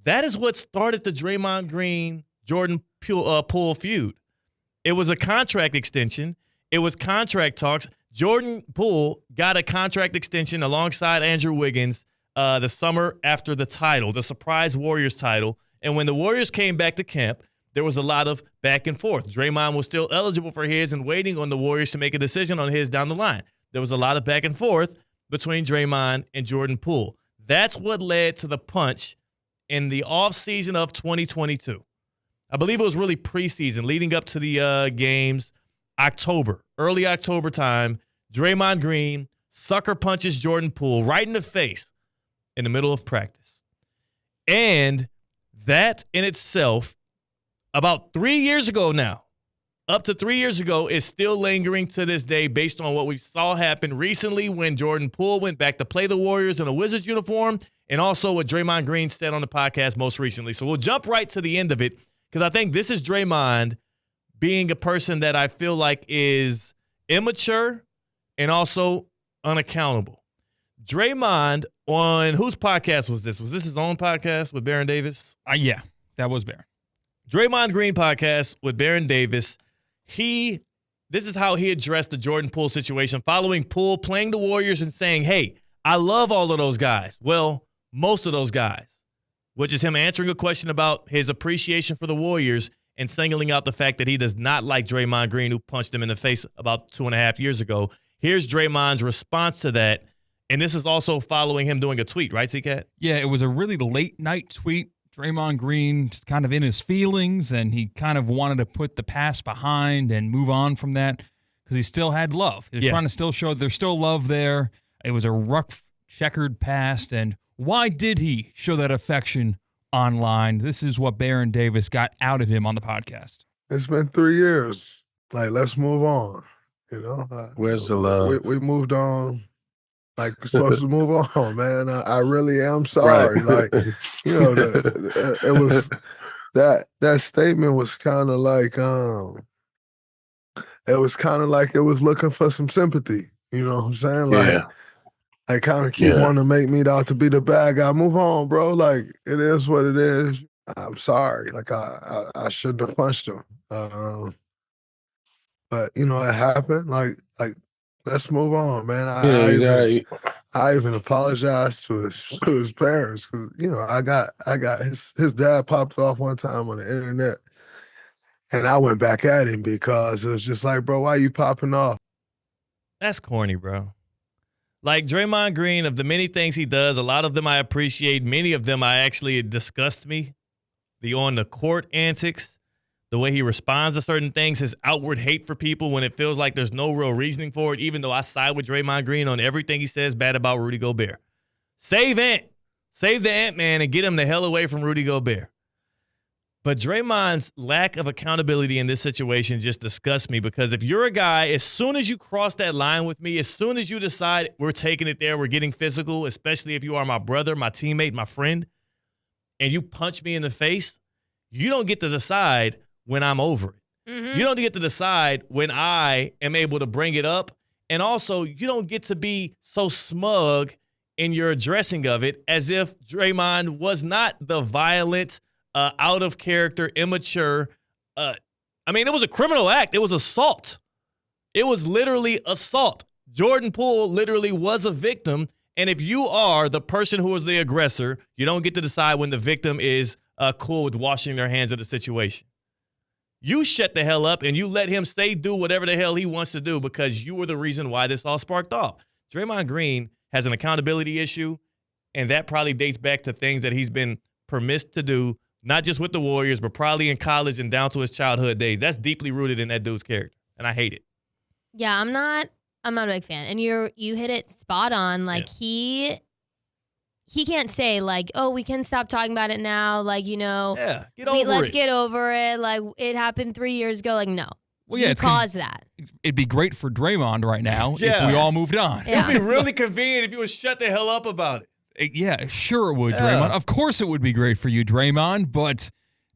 That is what started the Draymond Green, Jordan Poole feud. It was a contract extension. It was contract talks. Jordan Poole got a contract extension alongside Andrew Wiggins the summer after the title, the surprise Warriors title. And when the Warriors came back to camp, there was a lot of back and forth. Draymond was still eligible for his and waiting on the Warriors to make a decision on his down the line. There was a lot of back and forth between Draymond and Jordan Poole. That's what led to the punch in the offseason of 2022. I believe it was really preseason, leading up to the games, early October time. Draymond Green sucker punches Jordan Poole right in the face in the middle of practice. And that in itself, about 3 years ago now, up to 3 years ago, is still lingering to this day based on what we saw happen recently when Jordan Poole went back to play the Warriors in a Wizards uniform, and also what Draymond Green said on the podcast most recently. So we'll jump right to the end of it, because I think this is Draymond being a person that I feel like is immature and also unaccountable. Draymond, on whose podcast was this? Was this his own podcast with Baron Davis? Yeah, that was Baron. Draymond Green podcast with Baron Davis. This is how he addressed the Jordan Poole situation following Poole playing the Warriors and saying, hey, I love all of those guys. Well, most of those guys, which is him answering a question about his appreciation for the Warriors and singling out the fact that he does not like Draymond Green, who punched him in the face about 2.5 years ago. Here's Draymond's response to that. And this is also following him doing a tweet, right, C-Cat? Yeah, it was a really late-night tweet. Draymond Green just kind of in his feelings, and he kind of wanted to put the past behind and move on from that because he still had love. He was trying to still show there's still love there. It was a rough, checkered past, and why did he show that affection online? This is what Baron Davis got out of him on the podcast. It's been 3 years. Like, let's move on. You know, where's the love? We moved on. Like, we're supposed to move on, man. I really am sorry. Right. Like, you know, it was that statement was kind of like it was looking for some sympathy. You know what I'm saying? Like, I kind of keep wanting to make me out to be the bad guy. Move on, bro. Like, it is what it is. I'm sorry. Like, I shouldn't have punched him. But you know, it happened. Like. Let's move on, man. I even apologized to his parents because, you know, I got his dad popped off one time on the internet, and I went back at him because it was just like, bro, why are you popping off? That's corny, bro. Like, Draymond Green, of the many things he does, a lot of them I appreciate. Many of them I actually disgust me. The on the court antics. The way he responds to certain things, his outward hate for people when it feels like there's no real reasoning for it, even though I side with Draymond Green on everything he says bad about Rudy Gobert. Save Ant. Save the Ant-Man and get him the hell away from Rudy Gobert. But Draymond's lack of accountability in this situation just disgusts me, because if you're a guy, as soon as you cross that line with me, as soon as you decide we're taking it there, we're getting physical, especially if you are my brother, my teammate, my friend, and you punch me in the face, you don't get to decide when I'm over it. Mm-hmm. You don't get to decide when I am able to bring it up. And also, you don't get to be so smug in your addressing of it as if Draymond was not the violent, out of character, immature. I mean, it was a criminal act. It was assault. It was literally assault. Jordan Poole literally was a victim. And if you are the person who was the aggressor, you don't get to decide when the victim is cool with washing their hands of the situation. You shut the hell up and you let him do whatever the hell he wants to do because you were the reason why this all sparked off. Draymond Green has an accountability issue, and that probably dates back to things that he's been permitted to do, not just with the Warriors, but probably in college and down to his childhood days. That's deeply rooted in that dude's character, and I hate it. Yeah, I'm not a big fan. And you hit it spot on. Like, he can't say, like, oh, we can stop talking about it now. Like, you know, let's get over it. Like, it happened 3 years ago. Like, no. Well, yeah, you caused that. It'd be great for Draymond right now if we all moved on. Yeah. It'd be really convenient if you would shut the hell up about it. Yeah, sure it would, Draymond. Of course it would be great for you, Draymond, but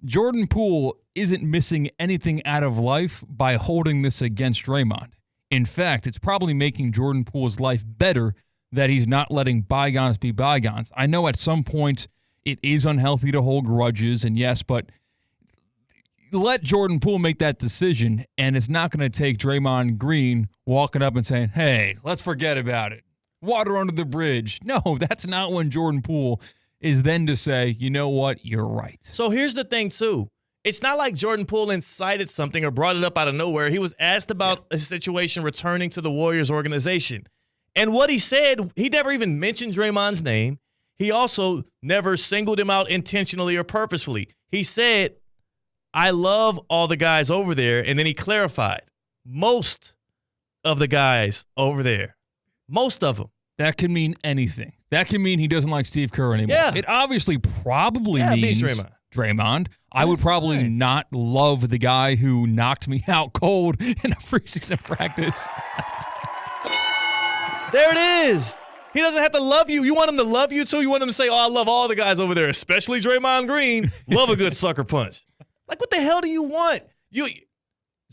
Jordan Poole isn't missing anything out of life by holding this against Draymond. In fact, it's probably making Jordan Poole's life better that he's not letting bygones be bygones. I know at some point It is unhealthy to hold grudges, and yes, but let Jordan Poole make that decision, and it's not going to take Draymond Green walking up and saying, hey, let's forget about it. Water under the bridge. No, that's not when Jordan Poole is then to say, you know what, you're right. So here's the thing, too. It's not like Jordan Poole incited something or brought it up out of nowhere. He was asked about a situation returning to the Warriors organization. And what he said, he never even mentioned Draymond's name. He also never singled him out intentionally or purposefully. He said, I love all the guys over there. And then he clarified, most of the guys over there. Most of them. That can mean anything. That can mean he doesn't like Steve Kerr anymore. Yeah. It obviously probably means Draymond. I would probably not love the guy who knocked me out cold in a preseason practice. There it is. He doesn't have to love you. You want him to love you, too? You want him to say, oh, I love all the guys over there, especially Draymond Green. Love a good sucker punch. Like, what the hell do you want?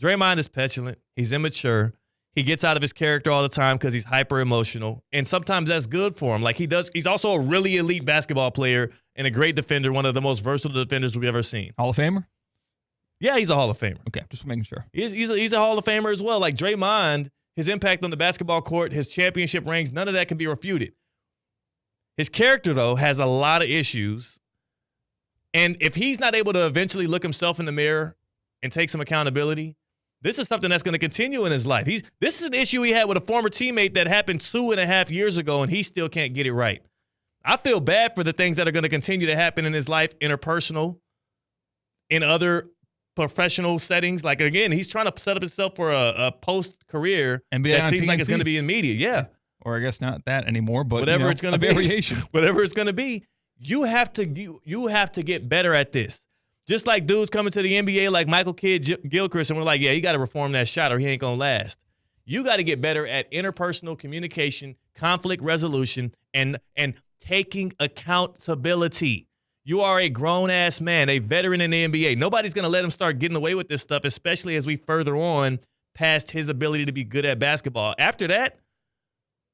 Draymond is petulant. He's immature. He gets out of his character all the time because he's hyper emotional. And sometimes that's good for him. Like he's also a really elite basketball player and a great defender, one of the most versatile defenders we've ever seen. Hall of Famer? Yeah, he's a Hall of Famer. Okay, just making sure. He's a Hall of Famer as well. Like Draymond, his impact on the basketball court, his championship rings, none of that can be refuted. His character, though, has a lot of issues. And if he's not able to eventually look himself in the mirror and take some accountability, this is something that's going to continue in his life. This is an issue he had with a former teammate that happened 2.5 years ago, and he still can't get it right. I feel bad for the things that are going to continue to happen in his life, interpersonal, in other professional settings. Like, again, he's trying to set up himself for a post-career that seems like it's going to be in media. Yeah. Or I guess not that anymore, but whatever it's going to be. Variation. Whatever it's going to be, you have to get better at this. Just like dudes coming to the NBA like Michael Kidd-Gilchrist, and we're like, yeah, you got to reform that shot or he ain't going to last. You got to get better at interpersonal communication, conflict resolution, and taking accountability. You are a grown-ass man, a veteran in the NBA. Nobody's going to let him start getting away with this stuff, especially as we further on past his ability to be good at basketball. After that,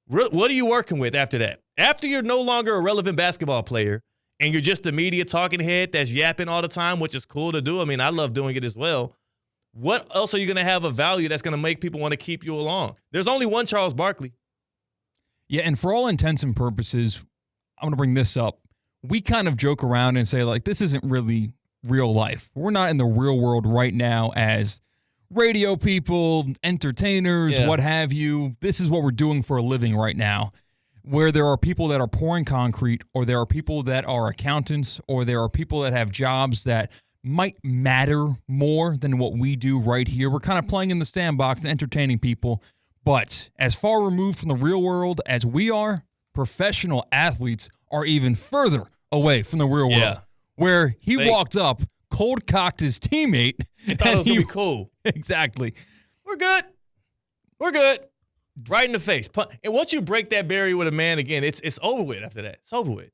what are you working with after that? After you're no longer a relevant basketball player and you're just a media talking head that's yapping all the time, which is cool to do. I mean, I love doing it as well. What else are you going to have of value that's going to make people want to keep you along? There's only one Charles Barkley. Yeah, and for all intents and purposes, I'm going to bring this up. We kind of joke around and say, like, this isn't really real life. We're not in the real world right now as radio people, entertainers, what have you. This is what we're doing for a living right now, where there are people that are pouring concrete, or there are people that are accountants, or there are people that have jobs that might matter more than what we do right here. We're kind of playing in the sandbox and entertaining people. But as far removed from the real world as we are, professional athletes are even further away from the real world, where he walked up, cold-cocked his teammate. He thought it was going to be cool. Exactly. We're good. Right in the face. And once you break that barrier with a man again, it's over with after that. It's over with.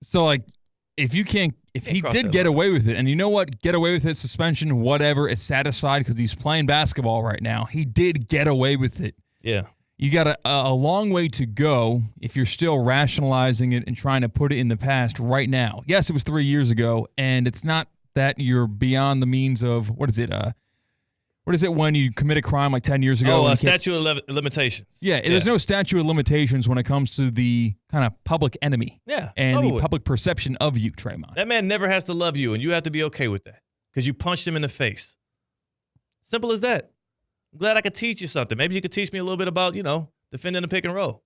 So, like, if he did get away with it, and you know what? Get away with it, suspension, whatever, it's satisfied because he's playing basketball right now. He did get away with it. Yeah. You got a long way to go if you're still rationalizing it and trying to put it in the past right now. Yes, it was 3 years ago, and it's not that you're beyond the means of, what is it when you commit a crime like 10 years ago? Oh, statute of limitations. Yeah, there's no statute of limitations when it comes to the kind of public enemy and the public perception of you, Draymond. That man never has to love you, and you have to be okay with that because you punched him in the face. Simple as that. I'm glad I could teach you something. Maybe you could teach me a little bit about, defending the pick and roll.